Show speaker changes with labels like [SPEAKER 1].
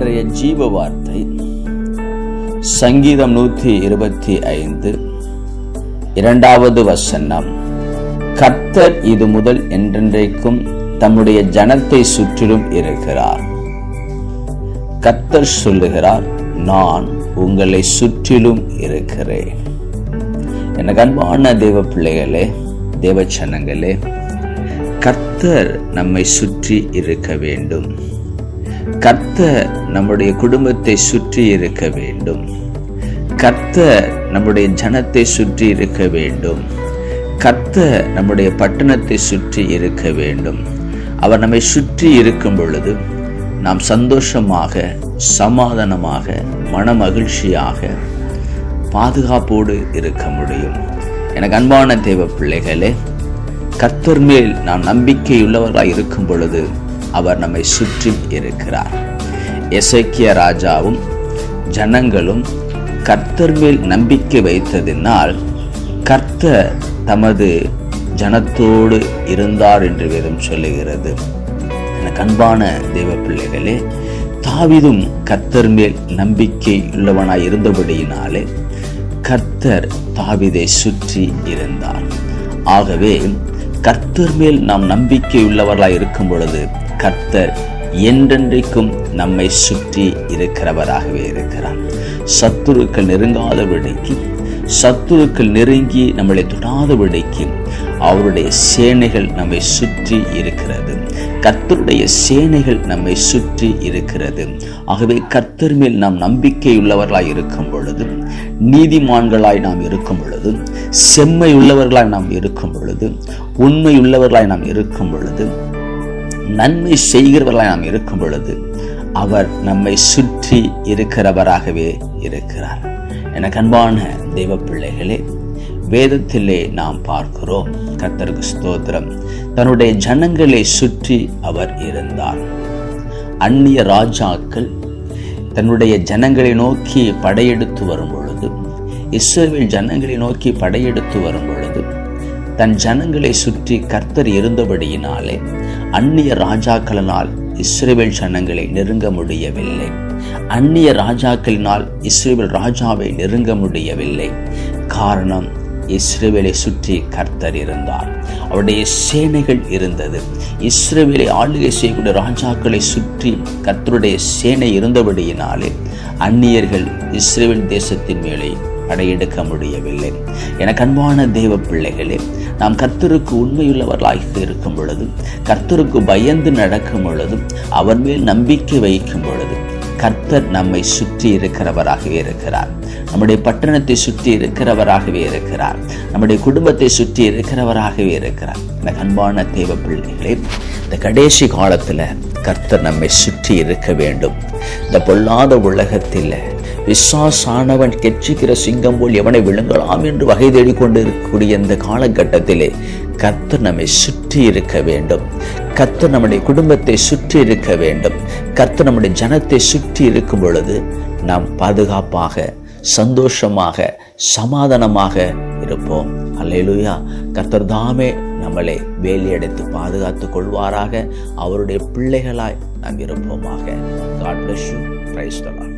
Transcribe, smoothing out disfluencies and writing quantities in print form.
[SPEAKER 1] இன்றைய ஜீவ வார்த்தை சங்கீதம் 125 2வது வசனம். கர்த்தர் இது முதல் என்றென்றைக்கும் தம்முடைய ஜனத்தை சுற்றிலும் இருக்கிறார். கர்த்தர் சொல்லுகிறார், நான் உங்களை சுற்றிலும் இருக்கிறேன். எனக்கு அன்பான தேவ பிள்ளைகளே, தேவ ஜனங்களே, கர்த்தர் நம்மை சுற்றி இருக்க வேண்டும். கர்த்தர் நம்முடைய குடும்பத்தை சுற்றி இருக்க வேண்டும். கர்த்தர் நம்முடைய ஜனத்தை சுற்றி இருக்க வேண்டும். கர்த்தர் நம்முடைய பட்டணத்தை சுற்றி இருக்க வேண்டும். அவர் நம்மை சுற்றி இருக்கும் பொழுது நாம் சந்தோஷமாக, சமாதானமாக, மன மகிழ்ச்சியாக, பாதுகாப்போடு இருக்க முடியும். எனக்கு அன்பான தேவ பிள்ளைகளே, கர்த்தர் மேல் நாம் நம்பிக்கையுள்ளவர்களாய் இருக்கும் பொழுது அவர் நம்மை சுற்றி இருக்கிறார். எசேக்கியா ராஜாவும் ஜனங்களும் கர்த்தர் மேல் நம்பிக்கை வைத்ததினால் கர்த்தர் தமது ஜனத்தோடு இருந்தார் என்று வேதம் சொல்லுகிறது. எனக்கு அன்பான தேவ பிள்ளைகளே, தாவீதும் கர்த்தர் மேல் நம்பிக்கை உள்ளவனாய் இருந்தபடியினாலே கர்த்தர் தாவீதை சுற்றி இருந்தார். ஆகவே கர்த்தர் மேல் நாம் நம்பிக்கை உள்ளவர்களாய் இருக்கும் பொழுது கர்த்தர் என்றென்றைக்கும் நம்மை சுற்றி இருக்கிறவராகவே இருக்கிறார். சத்துருக்கள் நெருங்காதபடிக்கு, சத்துருக்கள் நெருங்கி நம்மளை தொடாதபடிக்கு அவருடைய சேனைகள் நம்மை சுற்றி இருக்கிறது. கர்த்தருடைய சேனைகள் நம்மை சுற்றி இருக்கிறது. ஆகவே கர்த்தர் மேல் நாம் நம்பிக்கை உள்ளவர்களாய் இருக்கும் பொழுது, நீதிமான்களாய் நாம் இருக்கும் பொழுது, செம்மை உள்ளவர்களாய் நாம் இருக்கும் பொழுது, உண்மை உள்ளவர்களாய் நாம் இருக்கும் பொழுது, நன்மை செய்கிறவர்களாய் நாம் இருக்கும் பொழுது அவர் நம்மை சுற்றி இருக்கிறவராகவே இருக்கிறார். எனக்கு அன்பான தெய்வ பிள்ளைகளே, வேதத்திலே நாம் பார்க்கிறோம், கர்த்தருக்கு ஸ்தோத்திரம், தன்னுடைய ஜனங்களை சுற்றி அவர் இருந்தார். அந்நிய ராஜாக்கள் தன்னுடைய ஜனங்களை நோக்கி படையெடுத்து வரும் பொழுது, இஸ்ரவேல் ஜனங்களை நோக்கி படையெடுத்து வரும் பொழுது தன் ஜனங்களை சுற்றி கர்த்தர் இருந்தபடியினாலே அந்நிய ராஜாக்களினால் இஸ்ரவேல் ஜனங்களை நெருங்க முடியவில்லை. அந்நிய ராஜாக்களினால் இஸ்ரவேல் ராஜாவை நெருங்க முடியவில்லை. காரணம், இஸ்ரவேலை சுற்றி கர்த்தர் இருந்தார். அவருடைய சேனைகள் இருந்தது. இஸ்ரவேலை ஆளுகை செய்யக்கூடிய ராஜாக்களை சுற்றி கர்த்தருடைய சேனை இருந்தபடியினாலே அந்நியர்கள் இஸ்ரவேல் தேசத்தின் மேலே படையெடுக்க முடியவில்லை. எனக்கு அன்பான தேவ பிள்ளைகளே, நாம் கர்த்தருக்கு உண்மையுள்ளவர்களாக இருக்கும் பொழுது, கர்த்தருக்கு பயந்து நடக்கும் பொழுது, அவர் மேல் நம்பிக்கை வைக்கும் பொழுது கர்த்தர் நம்மை சுற்றி இருக்கிறவராகவே இருக்கிறார். நம்முடைய பட்டணத்தை சுற்றி இருக்கிறவராகவே இருக்கிறார். நம்முடைய குடும்பத்தை சுற்றி இருக்கிறவராகவே இருக்கிறார். எனக்கு அன்பான தேவ பிள்ளைகளே, இந்த கடைசி காலத்துல கர்த்தர் நம்மை சுற்றி இருக்க வேண்டும். இந்த பொல்லாத உலகத்தில் விசுவாசானவன் கெச்சிக்கிற சிங்கம் போல் எவனை விழுங்கலாம் என்று வகை தேடிக்கொண்டு இருக்கக்கூடிய இந்த காலகட்டத்திலே கர்த்தர் நம்மை சுற்றி இருக்க வேண்டும். கர்த்தர் நம்முடைய குடும்பத்தை சுற்றி இருக்க வேண்டும். கர்த்தர் நம்முடைய ஜனத்தை சுற்றி இருக்கும் பொழுது நாம் பாதுகாப்பாக, சந்தோஷமாக, சமாதானமாக இருப்போம். அல்லேலூயா. கர்த்தர் தாமே நம்மளை வேலியடைத்து பாதுகாத்துக் கொள்வாராக. அவருடைய பிள்ளைகளாய் நாம் இருப்போமாக. God bless you. Praise the Lord.